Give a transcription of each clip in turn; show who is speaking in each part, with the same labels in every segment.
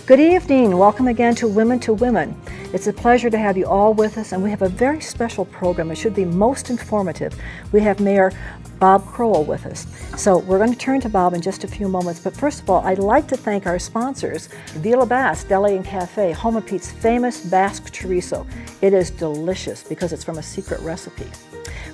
Speaker 1: Good evening. Welcome again to Women to Women. It's a pleasure to have you all with us, and we have a very special program. It should be most informative. We have Mayor Bob Crowell with us. So we're going to turn to Bob in just a few moments, but first of all, I'd like to thank our sponsors, Vila Basque Deli and Cafe, home of Pete's famous Basque chorizo. It is delicious because it's from a secret recipe.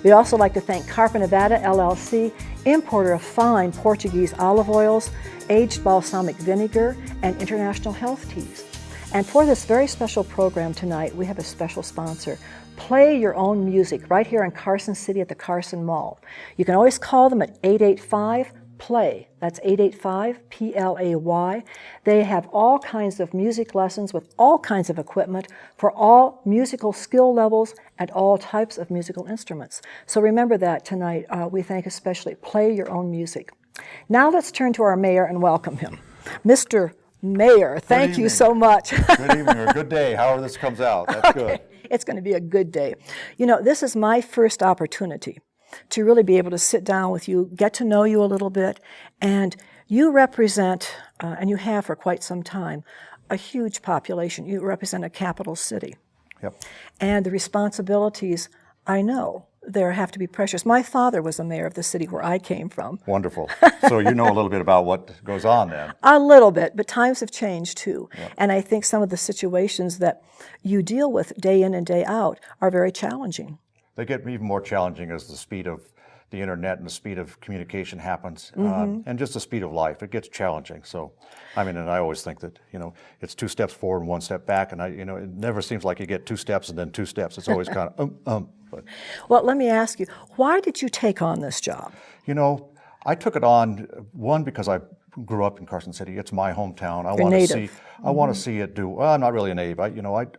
Speaker 1: We'd also like to thank Carpa Nevada LLC, importer of fine Portuguese olive oils, aged balsamic vinegar, and international health teas. And for this very special program tonight, we have a special sponsor. Play your own music right here in Carson City at the Carson Mall. You can always call them at 885-PLAY. That's 885-PLAY. They have all kinds of music lessons with all kinds of equipment for all musical skill levels and all types of musical instruments. So remember that tonight. We thank especially Play Your Own Music. Now let's turn to our mayor and welcome him. Mr. Mayor, thank you so much.
Speaker 2: Good evening or good day, however this comes out. That's okay. Good.
Speaker 1: It's going to be a good day. You know, this is my first opportunity to really be able to sit down with you, get to know you a little bit, and you represent, and you have for quite some time, a huge population. You represent a capital city.
Speaker 2: Yep.
Speaker 1: And the responsibilities, I know, there have to be pressures. My father was the mayor of the city where I came from.
Speaker 2: Wonderful. So you know a little bit about what goes on then.
Speaker 1: A little bit, but times have changed too.
Speaker 2: Yep.
Speaker 1: And I think some of the situations that you deal with day in and day out are very challenging.
Speaker 2: They get even more challenging as the speed of the internet and the speed of communication happens, and just the speed of life. It gets challenging. So, I mean, and I always think that, you know, it's 2 steps forward and 1 step back, and it never seems like you get 2 steps and then 2 steps. It's always kind of, But.
Speaker 1: Well, let me ask you, why did you take on this job?
Speaker 2: You know, I took it on, one, because I grew up in Carson City. It's my hometown. I want to see it do. Well, I'm not really a native. I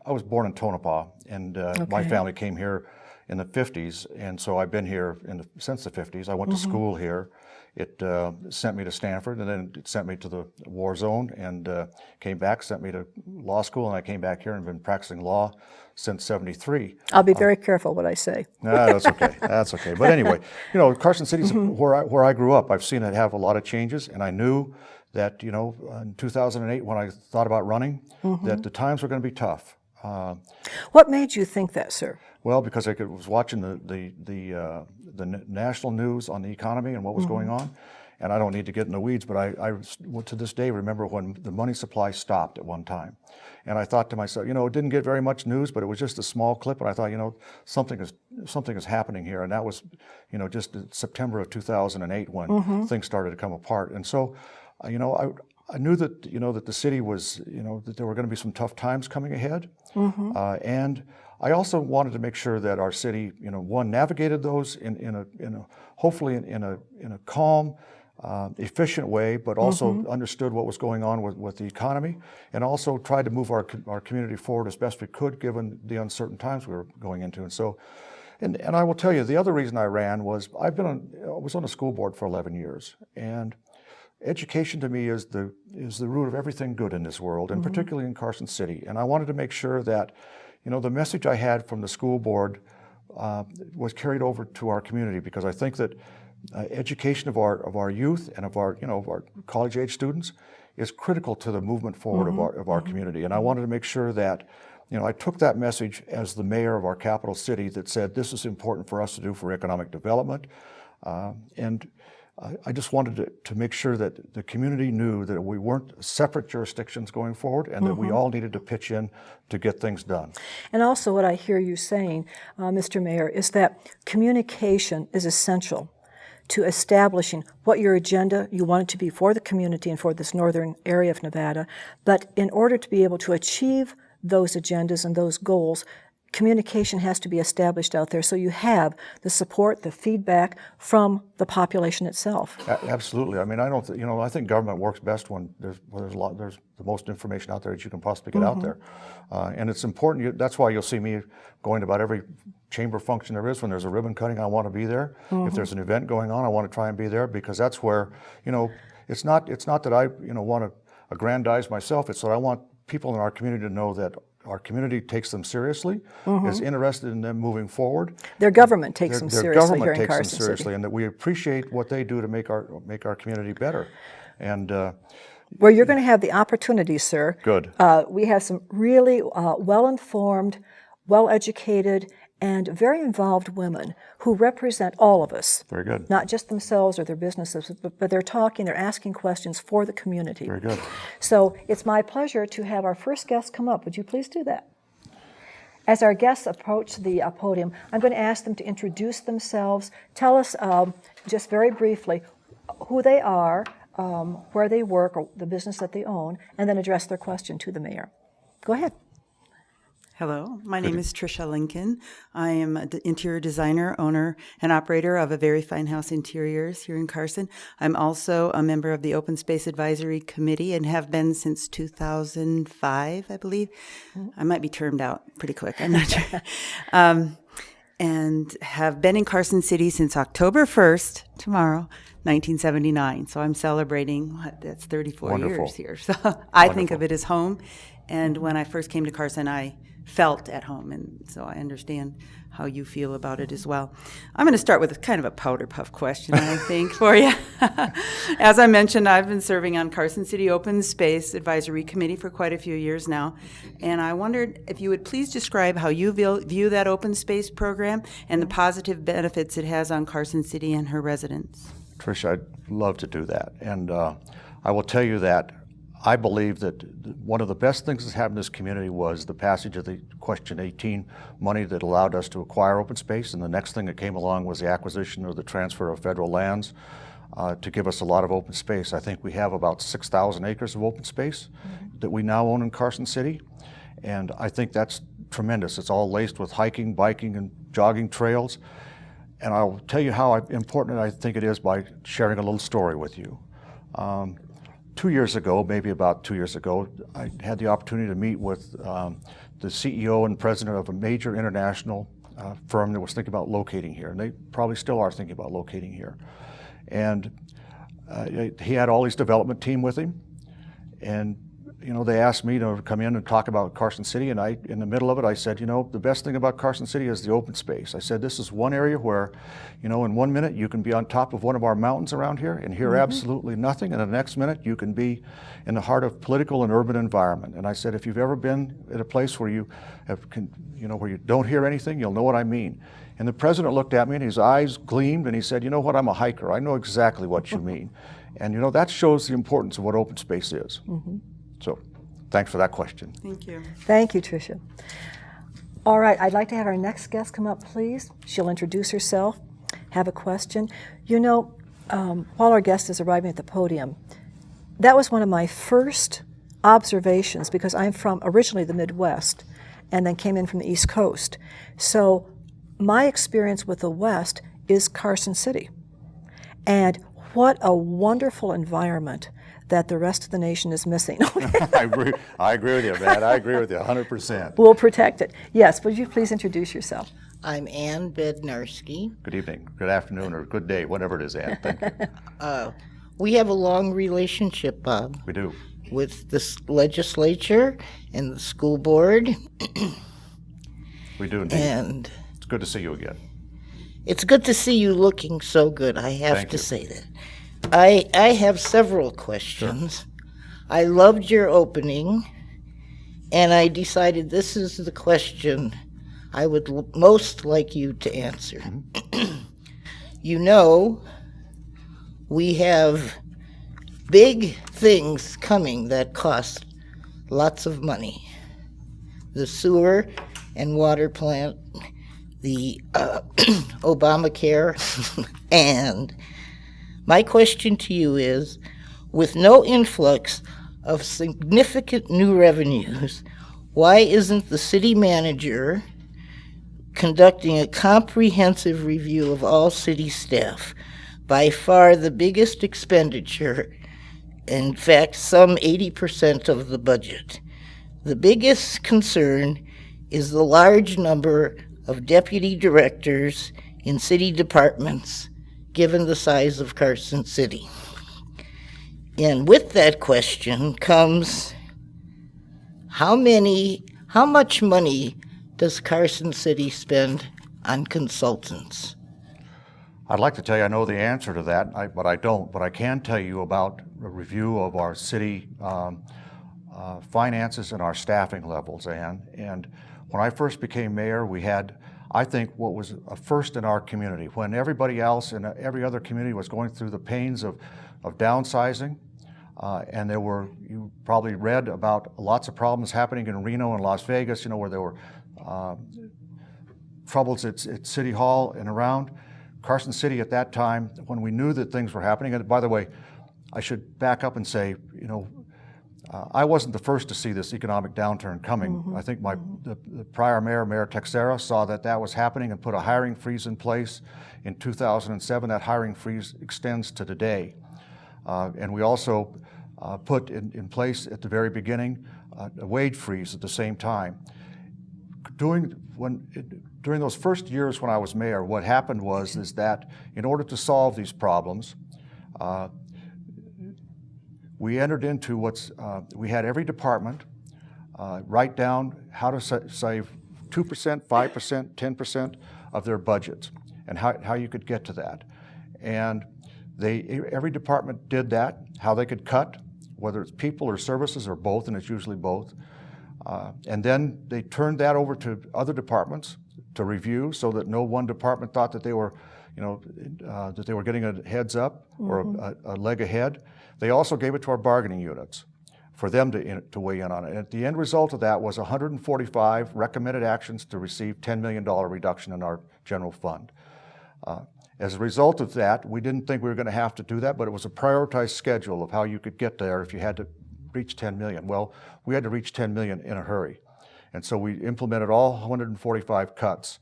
Speaker 2: was born in Tonopah, and my family came here in the 50s, and so I've been here since the 50s. I went to school here. It sent me to Stanford, and then it sent me to the war zone, and came back, sent me to law school, and I came back here and been practicing law since '73.
Speaker 1: I'll be very careful what I say.
Speaker 2: That's okay. That's okay. But anyway, you know, Carson City's where I grew up. I've seen it have a lot of changes, and I knew that, you know, in 2008 when I thought about running, that the times were going to be tough.
Speaker 1: What made you think that, sir?
Speaker 2: Well, because I was watching the national news on the economy and what was going on, and I don't need to get in the weeds, but I to this day remember when the money supply stopped at one time, and I thought to myself, you know, it didn't get very much news, but it was just a small clip, and I thought, you know, something is happening here, and that was, you know, just September of 2008 when things started to come apart, and so, you know, I knew that, you know, that the city was, you know, that there were going to be some tough times coming ahead, and I also wanted to make sure that our city, you know, one, navigated those hopefully in a calm, efficient way, but also understood what was going on with the economy, and also tried to move our community forward as best we could given the uncertain times we were going into. And so, and I will tell you, the other reason I ran was I was on a school board for 11 years, and education to me is the root of everything good in this world, and particularly in Carson City. And I wanted to make sure that, you know, the message I had from the school board was carried over to our community, because I think that education of our youth and of our college-age students is critical to the movement forward of our community. And I wanted to make sure that, you know, I took that message as the mayor of our capital city that said this is important for us to do for economic development, and I just wanted to make sure that the community knew that we weren't separate jurisdictions going forward, and that we all needed to pitch in to get things done.
Speaker 1: And also what I hear you saying, Mr. Mayor, is that communication is essential to establishing what your agenda you want it to be for the community and for this northern area of Nevada. But in order to be able to achieve those agendas and those goals, communication has to be established out there so you have the support, the feedback from the population itself.
Speaker 2: Absolutely. I mean, I think government works best when there's the most information out there that you can possibly get out there. And it's important. That's why you'll see me going to about every chamber function there is. When there's a ribbon cutting, I want to be there. If there's an event going on, I want to try and be there, because that's where, you know, it's not that I, you know, want to aggrandize myself. It's that I want people in our community to know that our community takes them seriously, is interested in them moving forward.
Speaker 1: Their government takes them seriously here in Carson City.
Speaker 2: Their government takes them seriously, and that we appreciate what they do to make our community better. And
Speaker 1: where you're going to have the opportunity, sir.
Speaker 2: Good.
Speaker 1: We have some really well-informed, well-educated, and very involved women who represent all of us.
Speaker 2: Very good.
Speaker 1: Not just themselves or their businesses, but they're talking, they're asking questions for the community.
Speaker 2: Very good.
Speaker 1: So it's my pleasure to have our first guest come up. Would you please do that? As our guests approach the podium, I'm going to ask them to introduce themselves, tell us just very briefly who they are, where they work, or the business that they own, and then address their question to the mayor. Go ahead.
Speaker 3: Hello, my name is Tricia Lincoln. I am an interior designer, owner, and operator of a very fine house interiors here in Carson. I'm also a member of the Open Space Advisory Committee and have been since 2005, I believe. I might be termed out pretty quick, I'm not sure. And have been in Carson City since October 1st, tomorrow, 1979. So I'm celebrating, that's 34
Speaker 2: Wonderful.
Speaker 3: years here. So I think of it as home. And when I first came to Carson, I felt at home, and so I understand how you feel about it as well. I'm going to start with kind of a powder puff question, I think, for you. As I mentioned, I've been serving on Carson City Open Space Advisory Committee for quite a few years now, and I wondered if you would please describe how you view that open space program and the positive benefits it has on Carson City and her residents.
Speaker 2: Tricia, I'd love to do that. And I will tell you that I believe that one of the best things that's happened in this community was the passage of the Question 18 money that allowed us to acquire open space, and the next thing that came along was the acquisition or the transfer of federal lands to give us a lot of open space. I think we have about 6,000 acres of open space that we now own in Carson City, and I think that's tremendous. It's all laced with hiking, biking, and jogging trails, and I'll tell you how important I think it is by sharing a little story with you. 2 years ago, maybe about 2 years ago, I had the opportunity to meet with the CEO and president of a major international firm that was thinking about locating here, and they probably still are thinking about locating here. And he had all his development team with him, and they asked me to come in and talk about Carson City, and in the middle of it, I said, the best thing about Carson City is the open space. I said, this is one area where, in 1 minute you can be on top of one of our mountains around here and hear absolutely nothing, and the next minute you can be in the heart of political and urban environment. And I said, if you've ever been at a place where where you don't hear anything, you'll know what I mean. And the president looked at me and his eyes gleamed, and he said, you know what, I'm a hiker. I know exactly what you mean. And that shows the importance of what open space is. So, thanks for that question.
Speaker 3: Thank you.
Speaker 1: Thank you, Tricia. All right, I'd like to have our next guest come up, please. She'll introduce herself, have a question. While our guest is arriving at the podium, that was one of my first observations, because I'm from originally the Midwest and then came in from the East Coast. So my experience with the West is Carson City. And what a wonderful environment that the rest of the nation is missing.
Speaker 2: I agree with you, man. I agree with you 100%.
Speaker 1: We'll protect it. Yes, would you please introduce yourself?
Speaker 4: I'm Ann Bednarski.
Speaker 2: Good evening, good afternoon, or good day, whatever it is, Ann. Thank you.
Speaker 4: We have a long relationship, Bob,
Speaker 2: We do.
Speaker 4: with the legislature and the school board,
Speaker 2: We do indeed.
Speaker 4: and
Speaker 2: It's good to see you again.
Speaker 4: it's good to see you looking so good. I have
Speaker 2: Thank
Speaker 4: to
Speaker 2: you.
Speaker 4: say that. I have several questions. I loved your opening, and I decided this is the question I would most like you to answer. We have big things coming that cost lots of money. The sewer and water plant, the Obamacare, and my question to you is, with no influx of significant new revenues, why isn't the city manager conducting a comprehensive review of all city staff? By far the biggest expenditure, in fact, some 80% of the budget. The biggest concern is the large number of deputy directors in city departments, given the size of Carson City. And with that question comes, how much money does Carson City spend on consultants?
Speaker 2: I'd like to tell you I know the answer to that, but I don't. But I can tell you about a review of our city finances and our staffing levels, Ann. And when I first became mayor, we had, I think, what was a first in our community. When everybody else in every other community was going through the pains of downsizing, and there were, you probably read about lots of problems happening in Reno and Las Vegas, where there were troubles at City Hall and around. Carson City at that time, when we knew that things were happening, and by the way, I should back up and say, I wasn't the first to see this economic downturn coming. I think the prior mayor, Mayor Texera, saw that was happening and put a hiring freeze in place in 2007. That hiring freeze extends to today. And we also put in place at the very beginning a wage freeze at the same time. During those first years when I was mayor, what happened is that in order to solve these problems, we entered into we had every department write down how to save 2%, 5%, 10% of their budgets and how you could get to that. And every department did that, how they could cut, whether it's people or services or both, and it's usually both. And then they turned that over to other departments to review, so that no one department thought that they were, that they were getting a heads up or a leg ahead. They also gave it to our bargaining units for them to weigh in on it. And the end result of that was 145 recommended actions to receive $10 million reduction in our general fund. As a result of that, we didn't think we were going to have to do that, but it was a prioritized schedule of how you could get there if you had to reach 10 million. Well, we had to reach 10 million in a hurry. And so we implemented all 145 cuts.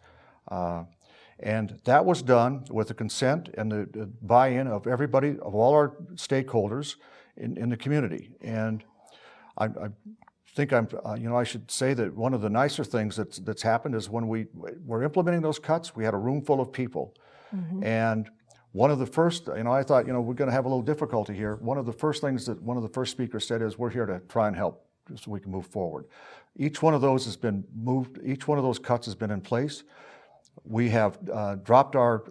Speaker 2: And that was done with the consent and the buy-in of everybody, of all our stakeholders in the community. And I think I should say that one of the nicer things that's happened is when we were implementing those cuts, we had a room full of people. And one of the first, I thought, we're going to have a little difficulty here. One of the first things that one of the first speakers said is, we're here to try and help so we can move forward. Each one of those has been moved. Each one of those cuts has been in place. We have dropped our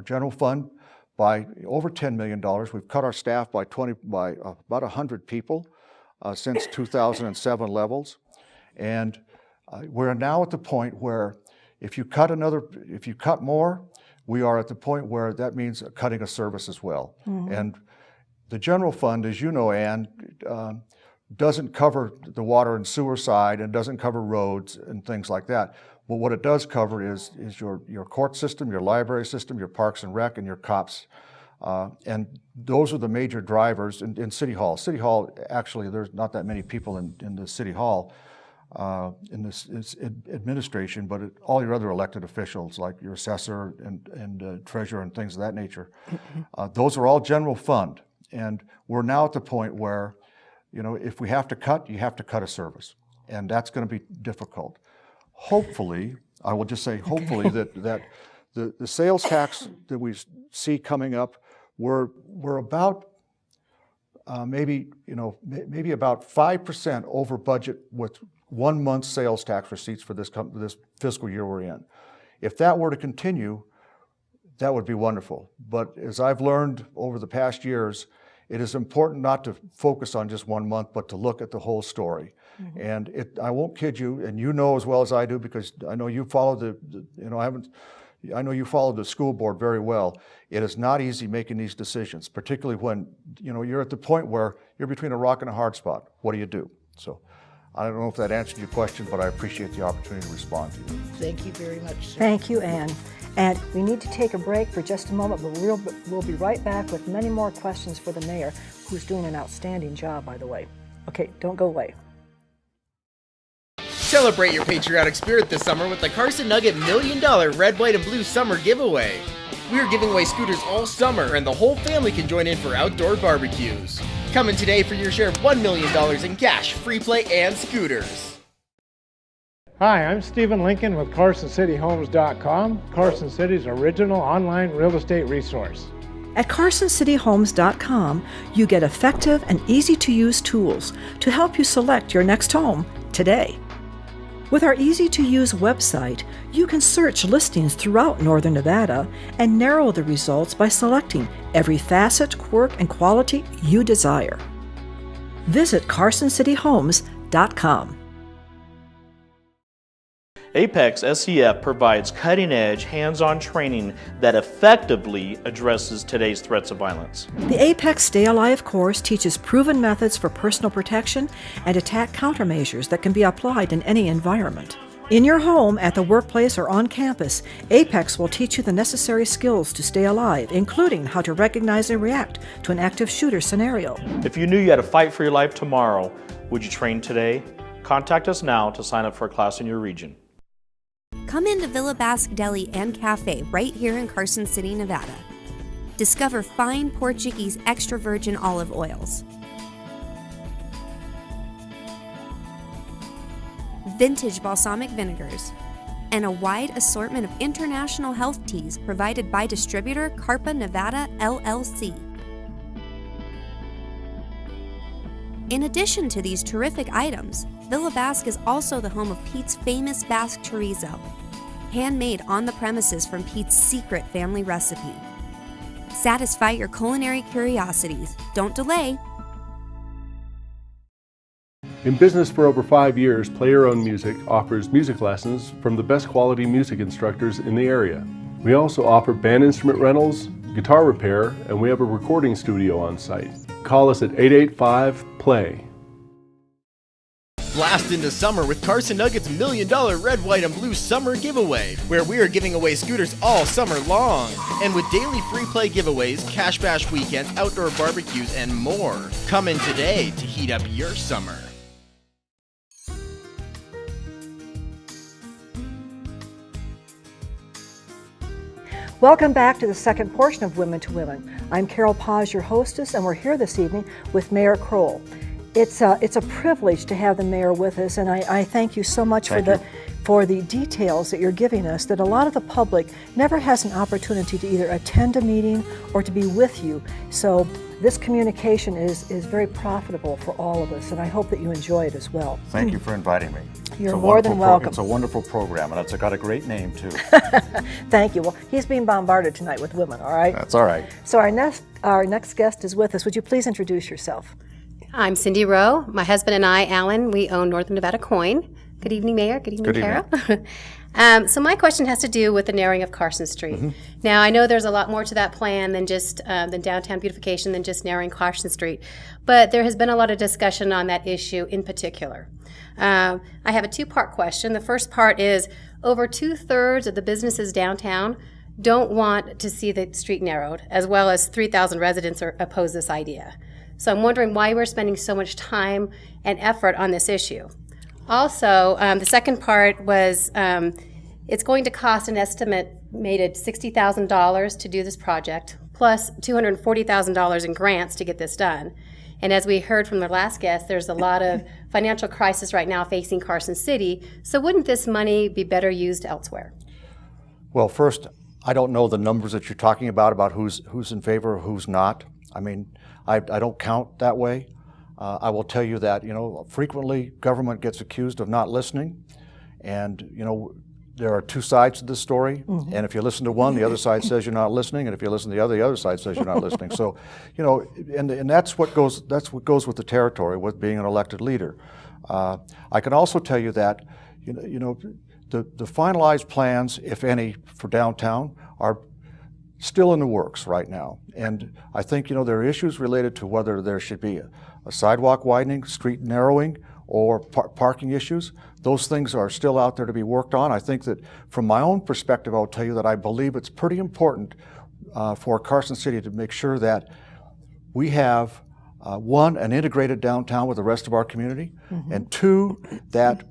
Speaker 2: general fund by over $10 million. We've cut our staff by about 100 people since 2007 levels. And we're now at the point where if you cut more, we are at the point where that means cutting a service as well. And the general fund, as you know, Ann, doesn't cover the water and sewer side and doesn't cover roads and things like that. But what it does cover is your court system, your library system, your parks and rec, and your cops. And those are the major drivers in City Hall. City Hall, actually, there's not that many people in the City Hall, in this administration, but all your other elected officials, like your assessor and treasurer and things of that nature, those are all general fund. And we're now at the point where, if we have to cut, you have to cut a service. And that's going to be difficult. Hopefully, I will just say hopefully that the sales tax that we see coming up, we're about maybe about 5% over budget with 1 month's sales tax receipts for this fiscal year we're in. If that were to continue, that would be wonderful. But as I've learned over the past years, it is important not to focus on just 1 month, but to look at the whole story. And I won't kid you, and you know as well as I do, because I know you follow I know you follow the school board very well. It is not easy making these decisions, particularly when you're at the point where you're between a rock and a hard spot. What do you do? So I don't know if that answered your question, but I appreciate the opportunity to respond to you.
Speaker 4: Thank you very much, sir.
Speaker 1: Thank you, Ann. And we need to take a break for just a moment, but we'll be right back with many more questions for the mayor, who's doing an outstanding job, by the way. Okay, don't go away.
Speaker 5: Celebrate your patriotic spirit this summer with the Carson Nugget $1 Million Red, White, and Blue Summer Giveaway. We are giving away scooters all summer, and the whole family can join in for outdoor barbecues. Come in today for your share of $1 million in cash, free play, and scooters.
Speaker 6: Hi, I'm Stephen Lincoln with CarsonCityHomes.com, Carson City's original online real estate resource.
Speaker 1: At CarsonCityHomes.com, you get effective and easy-to-use tools to help you select your next home today. With our easy-to-use website, you can search listings throughout Northern Nevada and narrow the results by selecting every facet, quirk, and quality you desire. Visit CarsonCityHomes.com.
Speaker 7: Apex SCF provides cutting-edge, hands-on training that effectively addresses today's threats of violence.
Speaker 1: The Apex Stay Alive course teaches proven methods for personal protection and attack countermeasures that can be applied in any environment. In your home, at the workplace, or on campus, Apex will teach you the necessary skills to stay alive, including how to recognize and react to an active shooter scenario.
Speaker 7: If you knew you had to fight for your life tomorrow, would you train today? Contact us now to sign up for a class in your region.
Speaker 8: Come into Villa Basque Deli and Cafe right here in Carson City, Nevada. Discover fine Portuguese extra virgin olive oils, vintage balsamic vinegars, and a wide assortment of international health teas provided by distributor Carpa Nevada LLC. In addition to these terrific items, Villa Basque is also the home of Pete's famous Basque chorizo, handmade on the premises from Pete's secret family recipe. Satisfy your culinary curiosities. Don't delay.
Speaker 9: In business for over 5 years, Play Your Own Music offers music lessons from the best quality music instructors in the area. We also offer band instrument rentals, guitar repair, and we have a recording studio on site. Call us at 885-PLAY.
Speaker 5: Blast into summer with Carson Nuggets' $1 million red, white, and blue summer giveaway, where we are giving away scooters all summer long. And with daily free play giveaways, cash bash weekends, outdoor barbecues, and more. Come in today to heat up your summer.
Speaker 1: Welcome back to the second portion of Women to Women. I'm Carol Paz, your hostess, and we're here this evening with Mayor Crowell. It's a privilege to have the mayor with us, and I thank you so much for the details that you're giving us, that a lot of the public never has an opportunity to either attend a meeting or to be with you. So this communication is very profitable for all of us, and I hope that you enjoy it as well.
Speaker 2: Thank you for inviting me.
Speaker 1: You're more than welcome.
Speaker 2: It's a wonderful program, and it's got a great name, too.
Speaker 1: Thank you. Well, he's being bombarded tonight with women, all right?
Speaker 2: That's all right.
Speaker 1: So our next guest is with us. Would you please introduce yourself?
Speaker 10: I'm Cindy Rowe. My husband and I, Alan, we own Northern Nevada Coin. Good evening, Mayor. Good evening, Carol. So my question has to do with the narrowing of Carson Street. Mm-hmm. Now, I know there's a lot more to that plan than just than downtown beautification, than just narrowing Carson Street, but there has been a lot of discussion on that issue in particular. I have a two-part question. The first part is, over 2/3 of the businesses downtown don't want to see the street narrowed, as well as 3,000 residents oppose this idea. So I'm wondering why we're spending so much time and effort on this issue. Also, the second part was it's going to cost an estimated $60,000 to do this project, plus $240,000 in grants to get this done. And as we heard from the last guest, there's a lot of financial crisis right now facing Carson City. So wouldn't this money be better used elsewhere?
Speaker 2: Well, first, I don't know the numbers that you're talking about who's in favor or who's not. I mean, I don't count that way. I will tell you that, frequently government gets accused of not listening. And, there are two sides to this story. Mm-hmm. And if you listen to one, the other side says you're not listening. And if you listen to the other side says you're not listening. So, and that's what goes with the territory, with being an elected leader. I can also tell you that, the finalized plans, if any, for downtown are still in the works right now. And I think, there are issues related to whether there should be a sidewalk widening, street narrowing, or parking issues. Those things are still out there to be worked on. I think that from my own perspective, I'll tell you that I believe it's pretty important for Carson City to make sure that we have, one, an integrated downtown with the rest of our community, mm-hmm. and two, that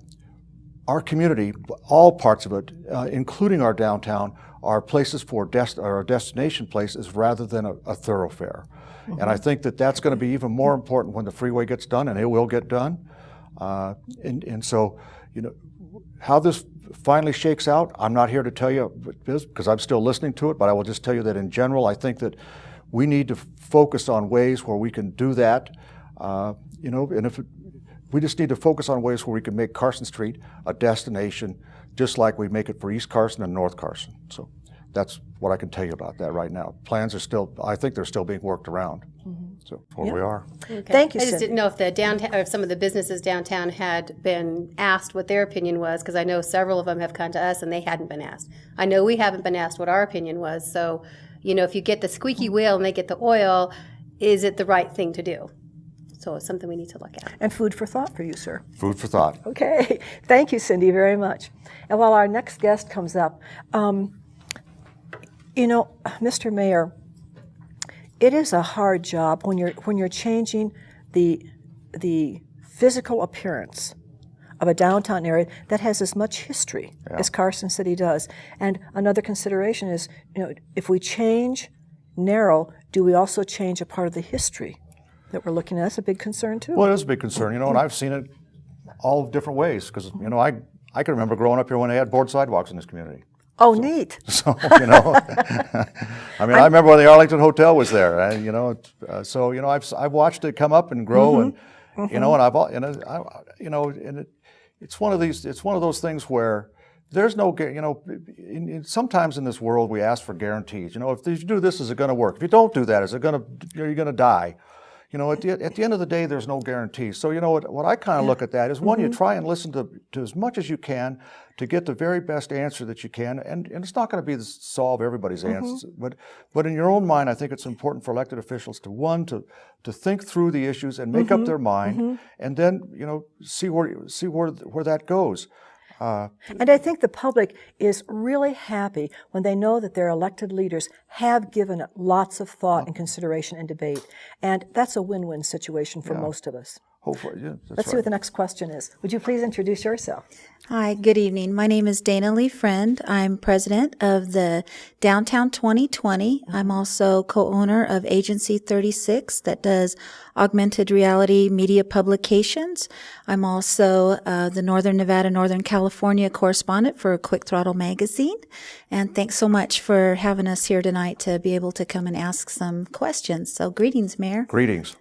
Speaker 2: our community, all parts of it, including our downtown, are places for or destination places rather than a thoroughfare. Mm-hmm. And I think that that's going to be even more important when the freeway gets done, and it will get done. And so, how this finally shakes out, I'm not here to tell you because I'm still listening to it, but I will just tell you that in general, I think that we need to focus on ways where we can do that, and if we just need to focus on ways where we can make Carson Street a destination, just like we make it for East Carson and North Carson. So that's what I can tell you about that right now. Plans are still, I think they're still being worked around. So that's where we are.
Speaker 10: Okay.
Speaker 1: Thank you,
Speaker 10: I just
Speaker 1: Cindy.
Speaker 10: didn't know if the downtown, or if some of the businesses downtown had been asked what their opinion was, because I know several of them have come to us and they hadn't been asked. I know we haven't been asked what our opinion was. So, you know, if you get the squeaky wheel and they get the oil, is it the right thing to do? So it's something we need to look at.
Speaker 1: And food for thought for you, sir.
Speaker 2: Food for thought.
Speaker 1: Okay. Thank you, Cindy, very much. And while our next guest comes up, you know, Mr. Mayor, it is a hard job when you're changing the physical appearance of a downtown area that has as much history as Carson City does. And another consideration is, you know, if we narrow, do we also change a part of the history that we're looking at? That's a big concern too.
Speaker 2: Well, it is a big concern, you know, and I've seen it all different ways, because, you know, I can remember growing up here when they had board sidewalks in this community.
Speaker 1: Oh, neat.
Speaker 2: So, you know, I mean, I remember when the Arlington Hotel was there, and, you know, so, you know, I've watched it come up and grow, and, you know, and it's one of those things where there's no, you know, sometimes in this world we ask for guarantees. You know, if you do this, is it going to work? If you don't do that, are you going to die? You know, at the end of the day, there's no guarantee. So, you know, what I kind of look at that is, one, you try and listen to as much as you can to get the very best answer that you can, and it's not going to be to solve everybody's answers, but in your own mind, I think it's important for elected officials to think through the issues and make up their mind, and then, you know, see where that goes.
Speaker 1: And I think the public is really happy when they know that their elected leaders have given it lots of thought and consideration and debate. And that's a win-win situation for most of us.
Speaker 2: Hopefully, yeah.
Speaker 1: Let's see what the next question is. Would you please introduce yourself?
Speaker 11: Hi, good evening. My name is Dana Lee Friend. I'm president of the Downtown 2020. I'm also co-owner of Agency 36 that does augmented reality media publications. I'm also the Northern Nevada, Northern California correspondent for Quick Throttle magazine. And thanks so much for having us here tonight to be able to come and ask some questions. So greetings, Mayor.
Speaker 2: Greetings.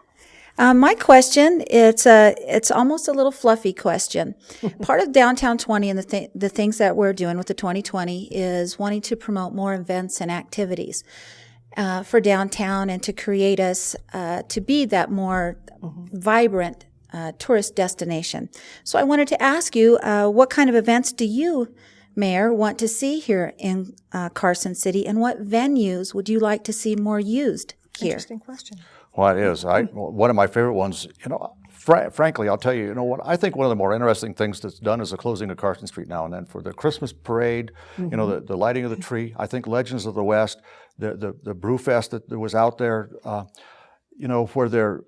Speaker 11: My question, it's almost a little fluffy question. Part of Downtown 20 and the things that we're doing with the 2020 is wanting to promote more events and activities for downtown and to create us to be that more vibrant tourist destination. So I wanted to ask you, what kind of events do you, Mayor, want to see here in Carson City, and what venues would you like to see more used here?
Speaker 1: Interesting question.
Speaker 2: Well, it is. One of my favorite ones, you know, frankly, I'll tell you, you know what, I think one of the more interesting things that's done is the closing of Carson Street now and then for the Christmas parade, you know, the lighting of the tree. I think Legends of the West, the Brewfest that was out there, you know, where they're,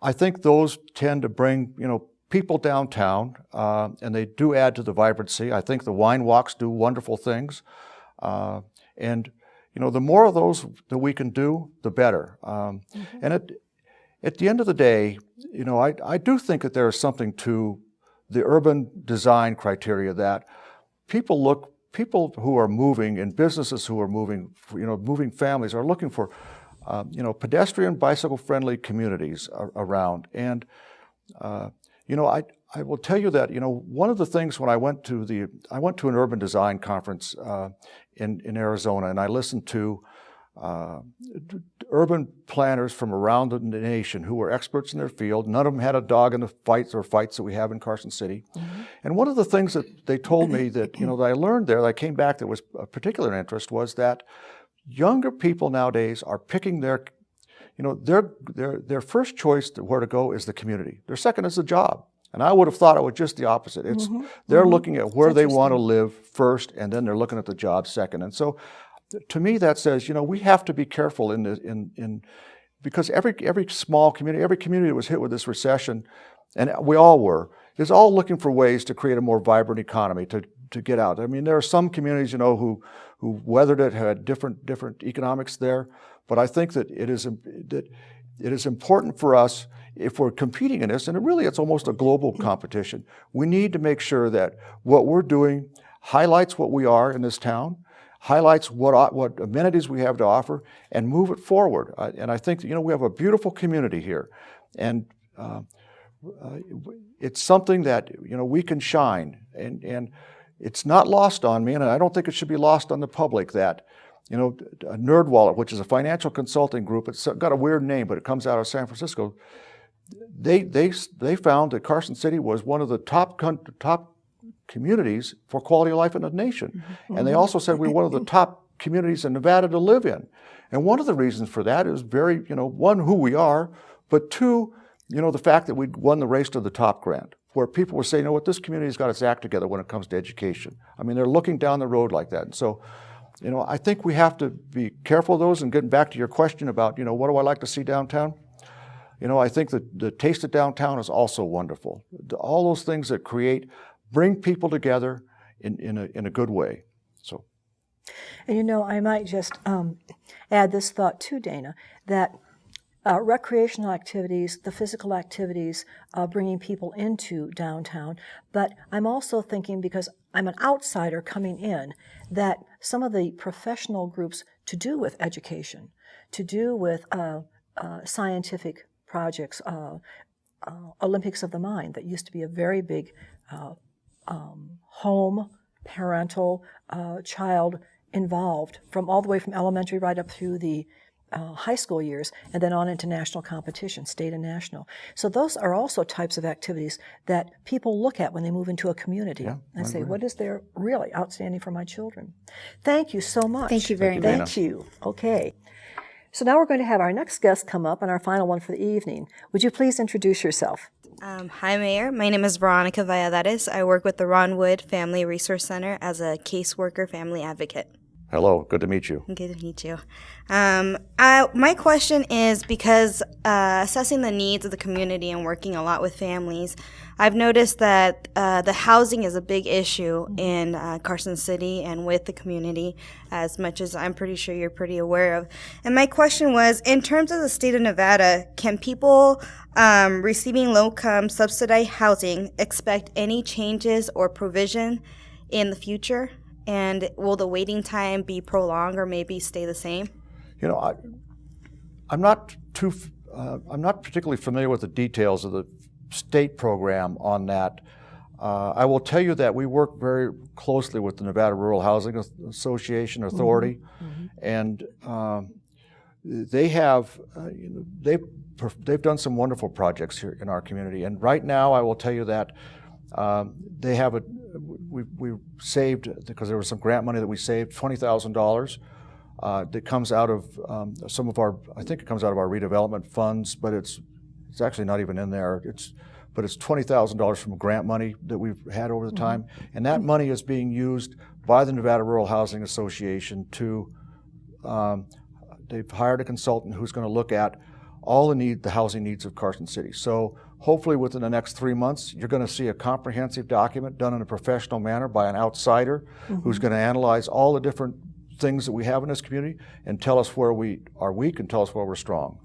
Speaker 2: I think those tend to bring, you know, people downtown, and they do add to the vibrancy. I think the wine walks do wonderful things, and you know, the more of those that we can do, the better. And at the end of the day, you know, I do think that there is something to the urban design criteria that people who are moving and businesses who are moving, you know, moving families are looking for, you know, pedestrian, bicycle-friendly communities around. And, you know, I will tell you that, you know, one of the things when I went to an urban design conference in Arizona, and I listened to urban planners from around the nation who were experts in their field. None of them had a dog in the fights that we have in Carson City. And one of the things that they told me that, you know, that I learned there, that I came back that was of particular interest, was that younger people nowadays are picking their, you know, their first choice to where to go is the community. Their second is the job. And I would have thought it was just the opposite. It's they're looking at where they want to live first, and then they're looking at the job second. And so, to me, that says, you know, we have to be careful because every small community, every community that was hit with this recession, and we all were, is all looking for ways to create a more vibrant economy to get out. I mean, there are some communities, you know, who weathered it, had different economics there. But I think that it is important for us, if we're competing in this, and it's almost a global competition, we need to make sure that what we're doing highlights what we are in this town, highlights what amenities we have to offer, and move it forward. And I think, you know, we have a beautiful community here. And it's something that, you know, we can shine, and it's not lost on me, and I don't think it should be lost on the public that, you know, NerdWallet, which is a financial consulting group, it's got a weird name, but it comes out of San Francisco. They found that Carson City was one of the top communities for quality of life in the nation, and they also said we're one of the top communities in Nevada to live in. And one of the reasons for that is very, you know, one, who we are, but two, you know, the fact that we won the Race to the Top grant, where people were saying, you know what, this community's got its act together when it comes to education. I mean, they're looking down the road like that. And so, you know, I think we have to be careful of those. And getting back to your question about, you know, what do I like to see downtown? You know, I think that the Taste of Downtown is also wonderful. All those things that bring people together in a good way. So.
Speaker 1: And you know, I might just add this thought too, Dana, that recreational activities, the physical activities, bringing people into downtown. But I'm also thinking, because I'm an outsider coming in, that some of the professional groups to do with education, to do with scientific projects, Olympics of the Mind, that used to be a very big home, parental, child involved, from all the way from elementary right up through the high school years, and then on into national competition, state and national. So those are also types of activities that people look at when they move into a community and say, what is there really outstanding for my children? Thank you so much.
Speaker 11: Thank you very much.
Speaker 1: Thank you. Okay. So now we're going to have our next guest come up, and our final one for the evening. Would you please introduce yourself?
Speaker 12: Hi, Mayor. My name is Veronica Valladares. I work with the Ron Wood Family Resource Center as a caseworker family advocate.
Speaker 2: Hello, good to meet you.
Speaker 12: Good to meet you. My question is, because assessing the needs of the community and working a lot with families, I've noticed that the housing is a big issue in Carson City and with the community, as much as I'm pretty sure you're pretty aware of. And my question was, in terms of the state of Nevada, can people receiving low-income subsidized housing expect any changes or provision in the future? And will the waiting time be prolonged or maybe stay the same?
Speaker 2: You know, I'm not particularly familiar with the details of the state program on that. I will tell you that we work very closely with the Nevada Rural Housing Association Authority, and they have they've done some wonderful projects here in our community. And right now, I will tell you that they have we saved, because there was some grant money that we saved, $20,000 that comes out of some of our, I think it comes out of our redevelopment funds, but it's actually not even in there. But it's $20,000 from grant money that we've had over the time, and that money is being used by the Nevada Rural Housing Association to, they've hired a consultant who's going to look at all the housing needs of Carson City. So hopefully within the next 3 months, you're going to see a comprehensive document done in a professional manner by an outsider who's going to analyze all the different things that we have in this community and tell us where we are weak and tell us where we're strong.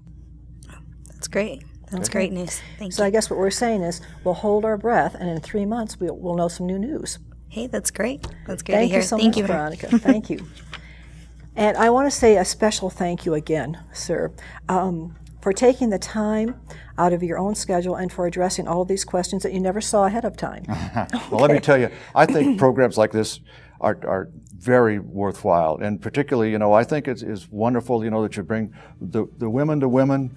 Speaker 12: That's great. That's great news. Thank you.
Speaker 1: So I guess what we're saying is we'll hold our breath, and in 3 months we'll know some new news.
Speaker 12: Hey, that's great. That's great to hear.
Speaker 1: Thank you so much, Veronica. Thank you. And I want to say a special thank you again, sir, for taking the time out of your own schedule and for addressing all of these questions that you never saw ahead of time.
Speaker 2: Well, let me tell you, I think programs like this are very worthwhile, and particularly, you know, I think it's wonderful, you know, that you bring the women to women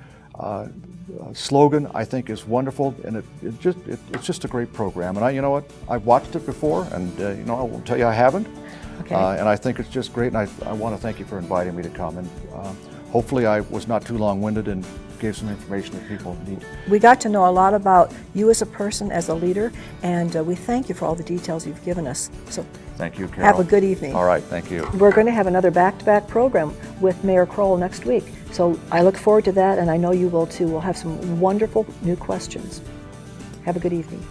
Speaker 2: slogan. I think is wonderful, and it's just a great program. And you know what, I've watched it before, and you know, I won't tell you I haven't. Okay. And I think it's just great, and I want to thank you for inviting me to come. And hopefully I was not too long-winded and gave some information that people need. We got to know a lot about you as a person, as a leader, and we thank you for all the details you've given us. So thank you, Carol. Have a good evening. All right, thank you. We're going to have another back-to-back program with Mayor Crowell next week. So I look forward to that, and I know you will too. We'll have some wonderful new questions. Have a good evening.